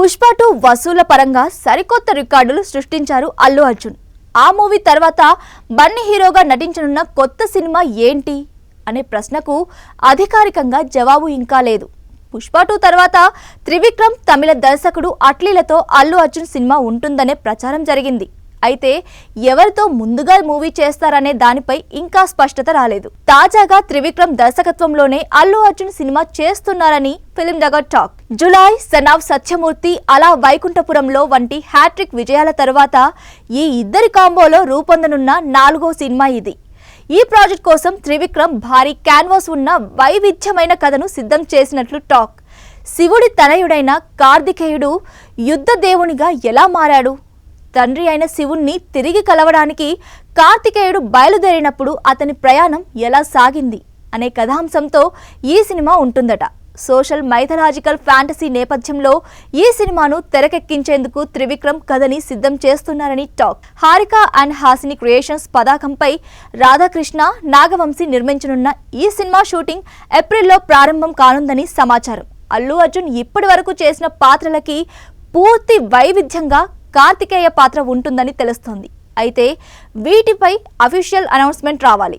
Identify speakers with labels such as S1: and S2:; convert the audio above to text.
S1: పుష్ప 2 వసూల పరంగా సరికొత్త రికార్డులు సృష్టించారు అల్లు అర్జున్. ఆ మూవీ తర్వాత బన్నీ హీరోగా నటించనున్న కొత్త సినిమా ఏంటి అనే ప్రశ్నకు అధికారికంగా జవాబు ఇంకా లేదు. పుష్ప 2 తర్వాత త్రివిక్రమ్ తమిళ దర్శకుడు అట్లీలతో అల్లు అర్జున్ సినిమా ఉంటుందనే ప్రచారం జరిగింది. అయితే ఎవరితో ముందుగా మూవీ చేస్తారనే దానిపై ఇంకా స్పష్టత రాలేదు. తాజాగా త్రివిక్రమ్ దర్శకత్వంలోనే అల్లు అర్జున్ సినిమా చేస్తున్నారని ఫిలిం జగత్ talk. July, son of Satyamurthy, అలా వైకుంఠపురంలో వంటి హ్యాట్రిక్ విజయాల తర్వాత ఈ ఇద్దరి కాంబోలో రూపొందనున్న 4వ సినిమా ఇది. ఈ ప్రాజెక్ట్ కోసం త్రివిక్రమ్ భారీ క్యాన్వాస్ ఉన్న వైవిధ్యమైన కథను సిద్ధం చేసినట్లు టాక్. శివుడి తనయుడైన కార్తికేయుడు యుద్ధ దేవునిగా ఎలా మారాడు, తండ్రి అయిన శివుణ్ణి తిరిగి కలవడానికి కార్తికేయుడు బయలుదేరినప్పుడు అతని ప్రయాణం ఎలా సాగింది అనే కథాంశంతో ఈ సినిమా ఉంటుందట. సోషల్ మైథలాజికల్ ఫ్యాంటసీ నేపథ్యంలో ఈ సినిమాను తెరకెక్కించేందుకు త్రివిక్రమ్ కథని సిద్ధం చేస్తున్నారని talk. Harika and Hasini creations పతాకంపై రాధాకృష్ణ, నాగవంశీ నిర్మించనున్న ఈ సినిమా షూటింగ్ ఏప్రిల్లో ప్రారంభం కానుందని సమాచారం. అల్లు అర్జున్ ఇప్పటి వరకు చేసిన పాత్రలకి పూర్తి వైవిధ్యంగా కార్తికేయ పాత్ర ఉంటుందని తెలుస్తోంది. అయితే వీటిపై అఫీషియల్ అనౌన్స్మెంట్ రావాలి.